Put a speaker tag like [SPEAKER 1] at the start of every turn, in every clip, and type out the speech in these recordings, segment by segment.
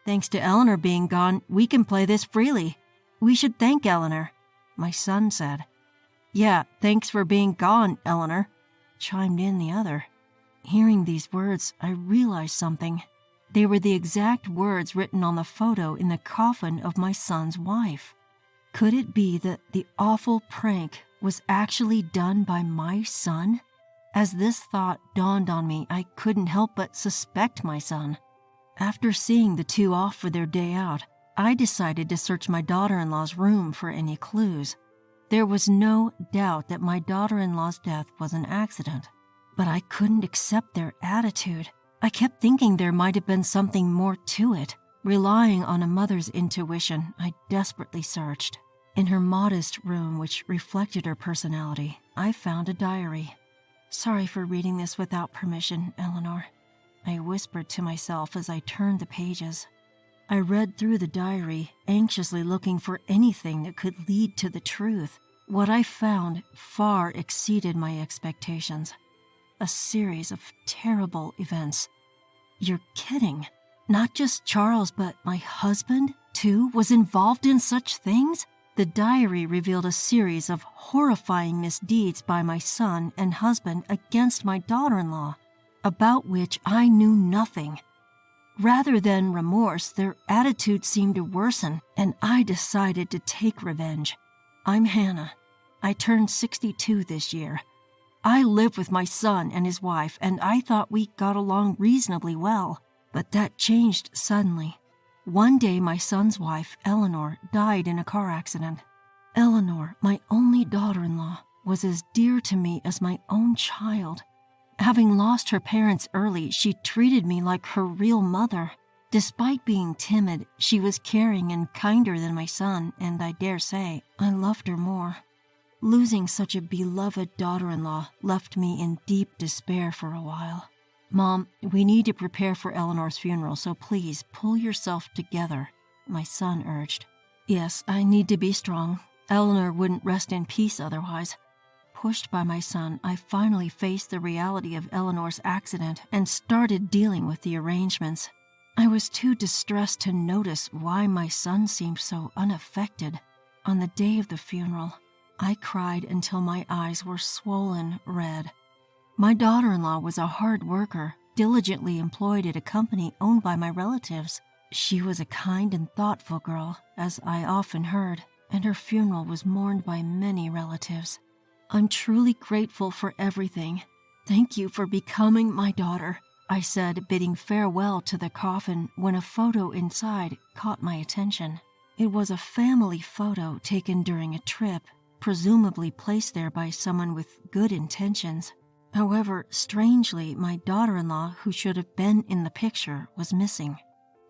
[SPEAKER 1] Thanks to Eleanor being gone, we can play this freely. We should thank Eleanor, my son said. Yeah, thanks for being gone, Eleanor, chimed in the other. Hearing these words, I realized something. They were the exact words written on the photo in the coffin of my son's wife. Could it be that the awful prank was actually done by my son? As this thought dawned on me, I couldn't help but suspect my son. After seeing the two off for their day out, I decided to search my daughter-in-law's room for any clues. There was no doubt that my daughter-in-law's death was an accident, but I couldn't accept their attitude. I kept thinking there might have been something more to it. Relying on a mother's intuition, I desperately searched. In her modest room, which reflected her personality, I found a diary. Sorry for reading this without permission, Eleanor, I whispered to myself as I turned the pages. I read through the diary, anxiously looking for anything that could lead to the truth. What I found far exceeded my expectations. A series of terrible events. You're kidding. Not just Charles, but my husband, too, was involved in such things? The diary revealed a series of horrifying misdeeds by my son and husband against my daughter-in-law, about which I knew nothing. Rather than remorse, their attitude seemed to worsen, and I decided to take revenge. I'm Hannah. I turned 62 this year. I live with my son and his wife, and I thought we got along reasonably well, but that changed suddenly. One day, my son's wife, Eleanor, died in a car accident. Eleanor, my only daughter-in-law, was as dear to me as my own child. Having lost her parents early, she treated me like her real mother. Despite being timid, she was caring and kinder than my son, and I dare say I loved her more. Losing such a beloved daughter-in-law left me in deep despair for a while. Mom, we need to prepare for Eleanor's funeral, so please pull yourself together, my son urged. Yes, I need to be strong. Eleanor wouldn't rest in peace otherwise. Pushed by my son, I finally faced the reality of Eleanor's accident and started dealing with the arrangements. I was too distressed to notice why my son seemed so unaffected. On the day of the funeral, I cried until my eyes were swollen red. My daughter-in-law was a hard worker, diligently employed at a company owned by my relatives. She was a kind and thoughtful girl, as I often heard, and her funeral was mourned by many relatives. I'm truly grateful for everything. Thank you for becoming my daughter, I said, bidding farewell to the coffin when a photo inside caught my attention. It was a family photo taken during a trip, presumably placed there by someone with good intentions. However, strangely, my daughter-in-law, who should have been in the picture, was missing.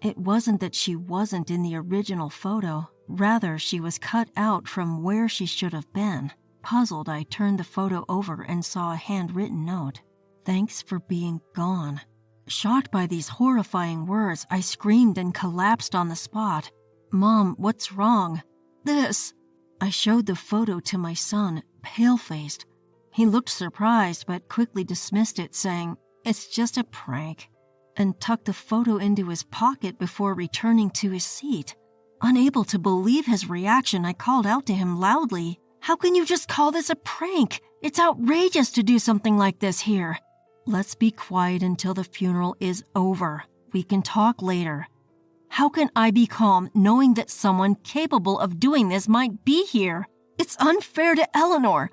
[SPEAKER 1] It wasn't that she wasn't in the original photo, rather she was cut out from where she should have been. Puzzled, I turned the photo over and saw a handwritten note. Thanks for being gone. Shocked by these horrifying words, I screamed and collapsed on the spot. Mom, what's wrong? This. I showed the photo to my son, pale-faced. He looked surprised but quickly dismissed it, saying, "It's just a prank," and tucked the photo into his pocket before returning to his seat. Unable to believe his reaction, I called out to him loudly, "How can you just call this a prank? It's outrageous to do something like this here." Let's be quiet until the funeral is over. We can talk later. How can I be calm knowing that someone capable of doing this might be here? It's unfair to Eleanor.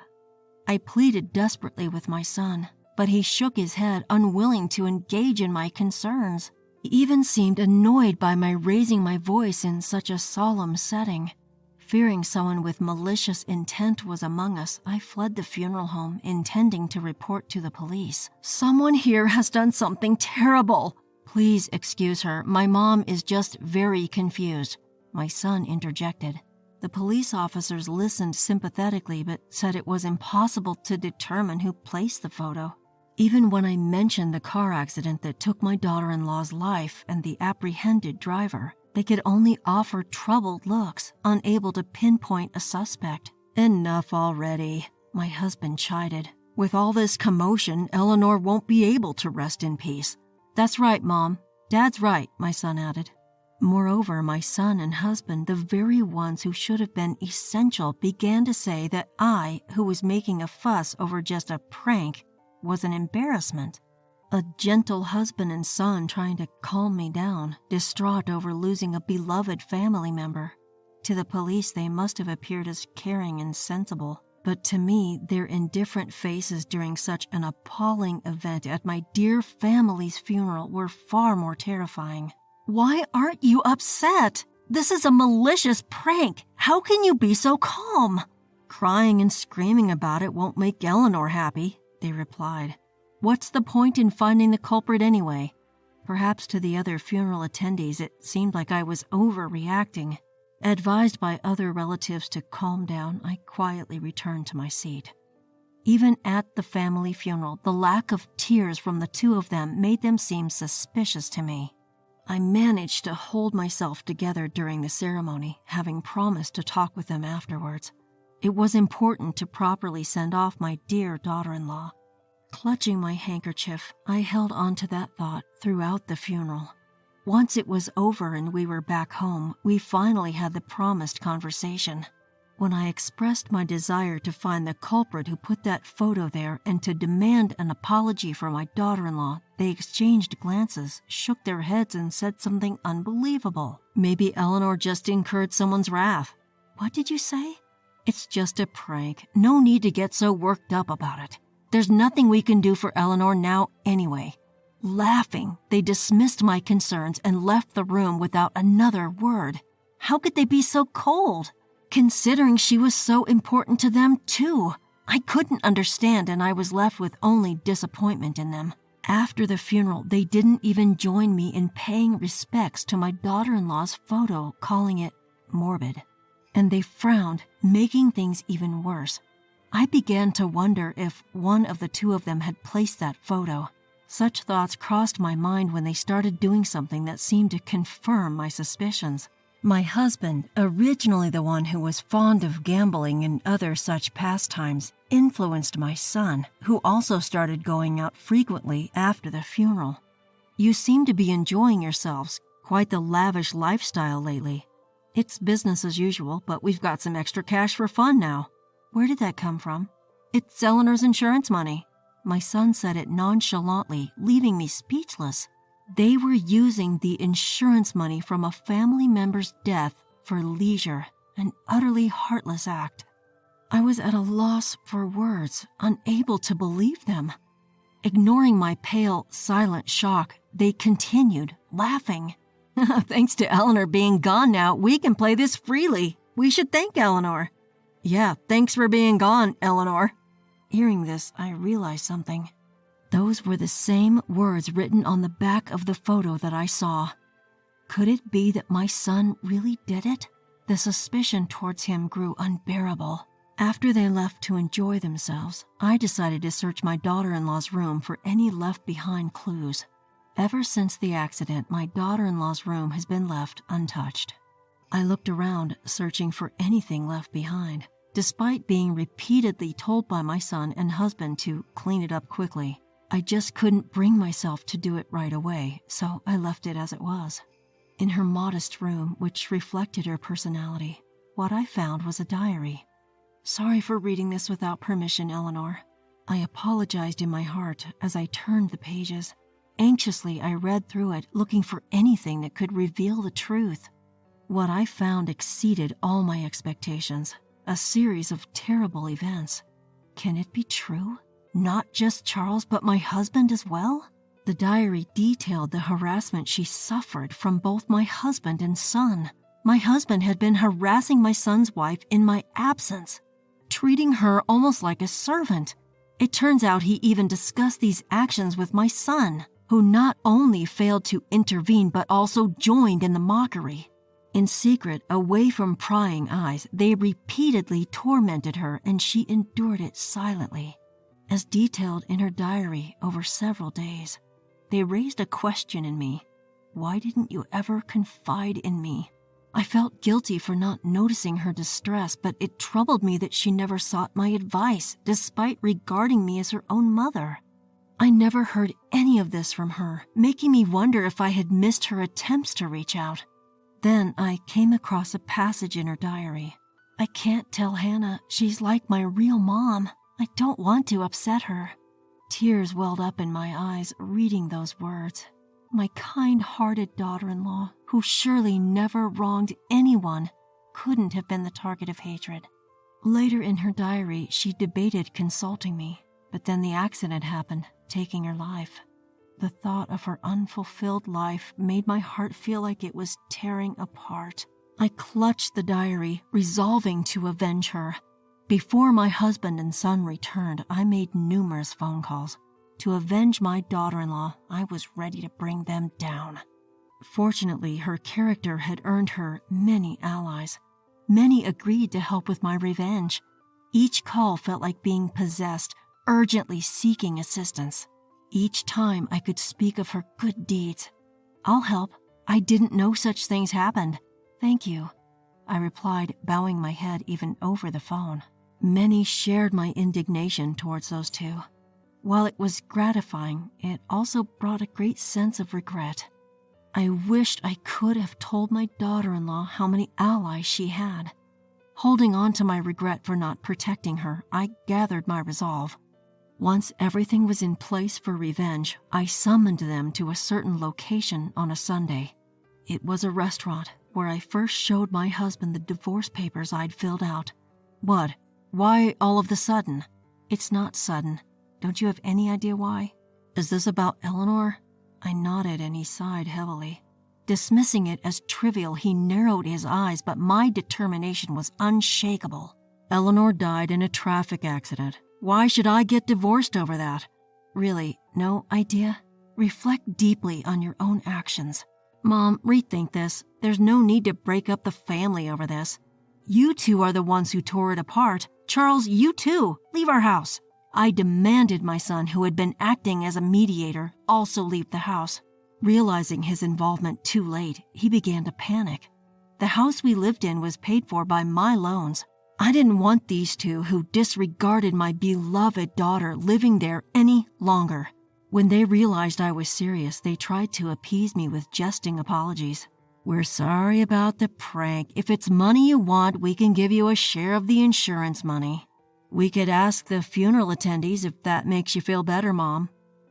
[SPEAKER 1] I pleaded desperately with my son, but he shook his head, unwilling to engage in my concerns. He even seemed annoyed by my raising my voice in such a solemn setting. Fearing someone with malicious intent was among us, I fled the funeral home, intending to report to the police. "Someone here has done something terrible. Please excuse her. My mom is just very confused," my son interjected. The police officers listened sympathetically but said it was impossible to determine who placed the photo. Even when I mentioned the car accident that took my daughter-in-law's life and the apprehended driver, they could only offer troubled looks, unable to pinpoint a suspect. "Enough already," my husband chided. "With all this commotion, Eleanor won't be able to rest in peace." "That's right, Mom. Dad's right," my son added. Moreover, my son and husband, the very ones who should have been essential, began to say that I, who was making a fuss over just a prank, was an embarrassment. A gentle husband and son trying to calm me down, distraught over losing a beloved family member. To the police, they must have appeared as caring and sensible, but to me, their indifferent faces during such an appalling event at my dear family's funeral were far more terrifying. "Why aren't you upset? This is a malicious prank. How can you be so calm?" "Crying and screaming about it won't make Eleanor happy," they replied. "What's the point in finding the culprit anyway?" Perhaps to the other funeral attendees it seemed like I was overreacting. Advised by other relatives to calm down, I quietly returned to my seat. Even at the family funeral, the lack of tears from the two of them made them seem suspicious to me. I managed to hold myself together during the ceremony, having promised to talk with them afterwards. It was important to properly send off my dear daughter-in-law. Clutching my handkerchief, I held on to that thought throughout the funeral. Once it was over and we were back home, we finally had the promised conversation. When I expressed my desire to find the culprit who put that photo there and to demand an apology for my daughter-in-law, they exchanged glances, shook their heads, and said something unbelievable. Maybe Eleanor just incurred someone's wrath. "What did you say?" "It's just a prank. No need to get so worked up about it. There's nothing we can do for Eleanor now anyway." Laughing, they dismissed my concerns and left the room without another word. How could they be so cold? Considering she was so important to them too. I couldn't understand, and I was left with only disappointment in them. After the funeral, they didn't even join me in paying respects to my daughter-in-law's photo, calling it morbid. And they frowned, making things even worse. I began to wonder if one of the two of them had placed that photo. Such thoughts crossed my mind when they started doing something that seemed to confirm my suspicions. My husband, originally the one who was fond of gambling and other such pastimes, influenced my son, who also started going out frequently after the funeral. "You seem to be enjoying yourselves. Quite the lavish lifestyle lately." "It's business as usual, but we've got some extra cash for fun now." "Where did that come from?" "It's Eleanor's insurance money." My son said it nonchalantly, leaving me speechless. They were using the insurance money from a family member's death for leisure, an utterly heartless act. I was at a loss for words, unable to believe them. Ignoring my pale, silent shock, they continued, laughing. "Thanks to Eleanor being gone now, we can play this freely. We should thank Eleanor." "Yeah, thanks for being gone, Eleanor." Hearing this, I realized something. Those were the same words written on the back of the photo that I saw. Could it be that my son really did it? The suspicion towards him grew unbearable. After they left to enjoy themselves, I decided to search my daughter-in-law's room for any left-behind clues. Ever since the accident, my daughter-in-law's room has been left untouched. I looked around, searching for anything left behind, despite being repeatedly told by my son and husband to clean it up quickly. I just couldn't bring myself to do it right away, so I left it as it was. In her modest room, which reflected her personality, what I found was a diary. "Sorry for reading this without permission, Eleanor." I apologized in my heart as I turned the pages. Anxiously, I read through it, looking for anything that could reveal the truth. What I found exceeded all my expectations, a series of terrible events. Can it be true? Not just Charles, but my husband as well? The diary detailed the harassment she suffered from both my husband and son. My husband had been harassing my son's wife in my absence, treating her almost like a servant. It turns out he even discussed these actions with my son, who not only failed to intervene but also joined in the mockery. In secret, away from prying eyes, they repeatedly tormented her, and she endured it silently. As detailed in her diary over several days, they raised a question in me. Why didn't you ever confide in me? I felt guilty for not noticing her distress, but it troubled me that she never sought my advice, despite regarding me as her own mother. I never heard any of this from her, making me wonder if I had missed her attempts to reach out. Then I came across a passage in her diary. I can't tell Hannah she's like my real mom. I don't want to upset her. Tears welled up in my eyes reading those words. My kind-hearted daughter-in-law, who surely never wronged anyone, couldn't have been the target of hatred. Later in her diary, she debated consulting me, but then the accident happened, taking her life. The thought of her unfulfilled life made my heart feel like it was tearing apart. I clutched the diary, resolving to avenge her. Before my husband and son returned, I made numerous phone calls. To avenge my daughter-in-law, I was ready to bring them down. Fortunately, her character had earned her many allies. Many agreed to help with my revenge. Each call felt like being possessed, urgently seeking assistance. Each time I could speak of her good deeds. "I'll help. I didn't know such things happened. Thank you," I replied, bowing my head even over the phone. Many shared my indignation towards those two. While it was gratifying, it also brought a great sense of regret. I wished I could have told my daughter-in-law how many allies she had. Holding on to my regret for not protecting her, I gathered my resolve. Once everything was in place for revenge, I summoned them to a certain location on a Sunday. It was a restaurant where I first showed my husband the divorce papers I'd filled out. "What? Why all of the sudden?" "It's not sudden. Don't you have any idea why?" "Is this about Eleanor?" I nodded and he sighed heavily. Dismissing it as trivial, he narrowed his eyes, but my determination was unshakable. "Eleanor died in a traffic accident. Why should I get divorced over that?" "Really, no idea? Reflect deeply on your own actions." "Mom, rethink this. There's no need to break up the family over this. You two are the ones who tore it apart. Charles, you too. Leave our house." I demanded my son, who had been acting as a mediator, also leave the house. Realizing his involvement too late, he began to panic. The house we lived in was paid for by my loans. I didn't want these two, who disregarded my beloved daughter, living there any longer. When they realized I was serious, they tried to appease me with jesting apologies. "We're sorry about the prank. If it's money you want, we can give you a share of the insurance money. We could ask the funeral attendees if that makes you feel better, Mom."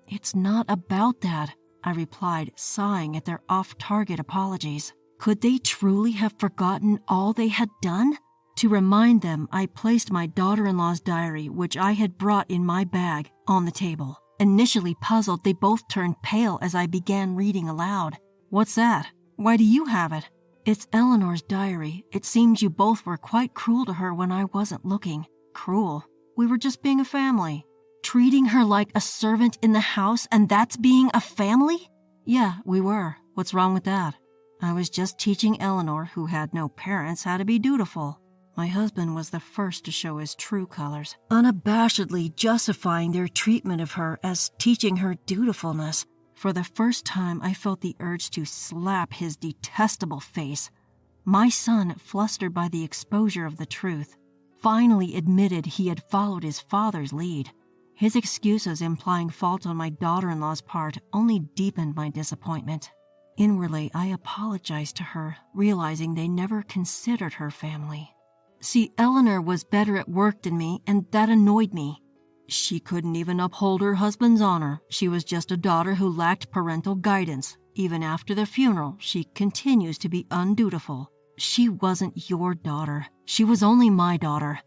[SPEAKER 1] "It's not about that," I replied, sighing at their off-target apologies. Could they truly have forgotten all they had done? To remind them, I placed my daughter-in-law's diary, which I had brought in my bag, on the table. Initially puzzled, they both turned pale as I began reading aloud. "What's that? Why do you have it?" "It's Eleanor's diary. It seems you both were quite cruel to her when I wasn't looking." "Cruel? We were just being a family." "Treating her like a servant in the house, and that's being a family?" "Yeah, we were. What's wrong with that?" "I was just teaching Eleanor, who had no parents, how to be dutiful." My husband was the first to show his true colors, unabashedly justifying their treatment of her as teaching her dutifulness. For the first time, I felt the urge to slap his detestable face. My son, flustered by the exposure of the truth, finally admitted he had followed his father's lead. His excuses implying fault on my daughter-in-law's part only deepened my disappointment. Inwardly, I apologized to her, realizing they never considered her family. See, Eleanor was better at work than me, and that annoyed me. She couldn't even uphold her husband's honor. She was just a daughter who lacked parental guidance. Even after the funeral, she continues to be undutiful. She wasn't your daughter. She was only my daughter.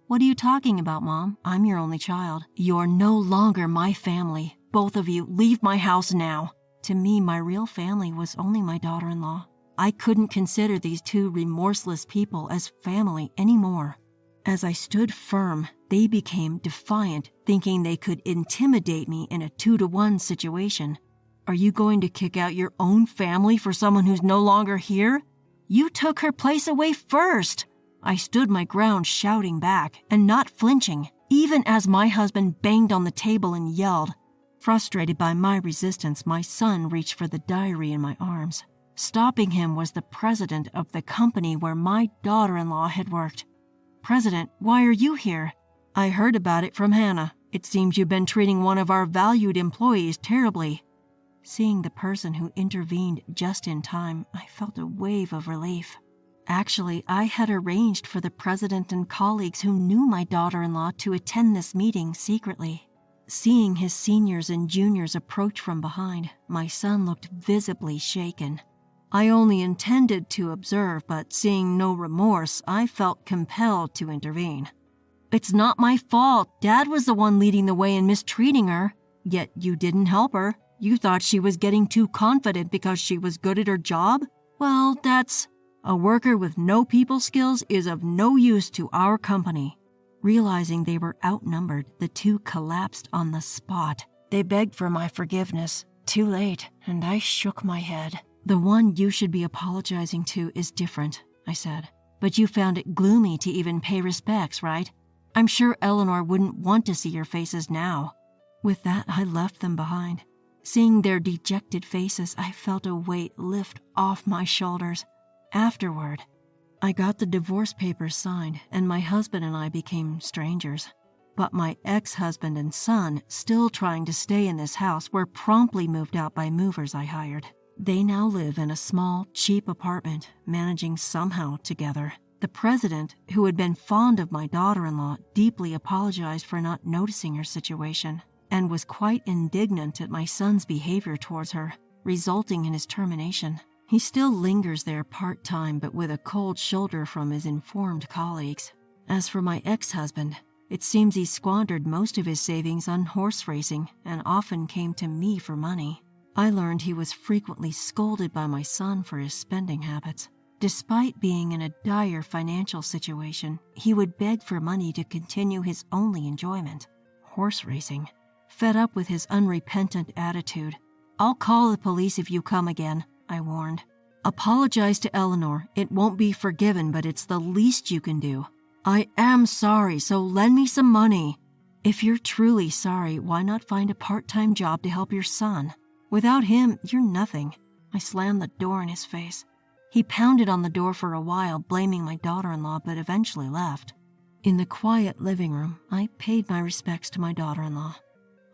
[SPEAKER 1] What are you talking about, Mom? I'm your only child. You're no longer my family. Both of you, leave my house now. To me, my real family was only my daughter-in-law. I couldn't consider these two remorseless people as family anymore. As I stood firm, they became defiant, thinking they could intimidate me in a 2-to-1 situation. "Are you going to kick out your own family for someone who's no longer here? You took her place away first." I stood my ground, shouting back and not flinching, even as my husband banged on the table and yelled. Frustrated by my resistance, my son reached for the diary in my arms. Stopping him was the president of the company where my daughter-in-law had worked. "President, why are you here?" "I heard about it from Hannah. It seems you've been treating one of our valued employees terribly." Seeing the person who intervened just in time, I felt a wave of relief. Actually, I had arranged for the president and colleagues who knew my daughter-in-law to attend this meeting secretly. Seeing his seniors and juniors approach from behind, my son looked visibly shaken. I only intended to observe, but seeing no remorse, I felt compelled to intervene. "It's not my fault. Dad was the one leading the way in mistreating her. Yet you didn't help her. You thought she was getting too confident because she was good at her job? Well, that's... A worker with no people skills is of no use to our company." Realizing they were outnumbered, the two collapsed on the spot. They begged for my forgiveness. Too late, and I shook my head. "The one you should be apologizing to is different," I said. "But you found it gloomy to even pay respects, right? I'm sure Eleanor wouldn't want to see your faces now." With that, I left them behind. Seeing their dejected faces, I felt a weight lift off my shoulders. Afterward, I got the divorce papers signed, and my husband and I became strangers. But my ex-husband and son, still trying to stay in this house, were promptly moved out by movers I hired. They now live in a small, cheap apartment, managing somehow together. The president, who had been fond of my daughter-in-law, deeply apologized for not noticing her situation, and was quite indignant at my son's behavior towards her, resulting in his termination. He still lingers there part-time, but with a cold shoulder from his informed colleagues. As for my ex-husband, it seems he squandered most of his savings on horse racing and often came to me for money. I learned he was frequently scolded by my son for his spending habits. Despite being in a dire financial situation, he would beg for money to continue his only enjoyment, horse racing. Fed up with his unrepentant attitude, "I'll call the police if you come again," I warned. "Apologize to Eleanor. It won't be forgiven, but it's the least you can do. I am sorry, so lend me some money." "If you're truly sorry, why not find a part-time job to help your son? Without him, you're nothing." I slammed the door in his face. He pounded on the door for a while, blaming my daughter-in-law, but eventually left. In the quiet living room, I paid my respects to my daughter-in-law.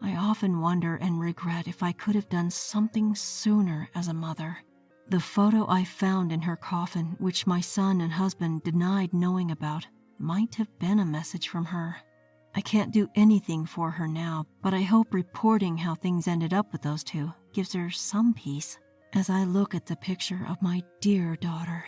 [SPEAKER 1] I often wonder and regret if I could have done something sooner as a mother. The photo I found in her coffin, which my son and husband denied knowing about, might have been a message from her. I can't do anything for her now, but I hope reporting how things ended up with those two gives her some peace as I look at the picture of my dear daughter.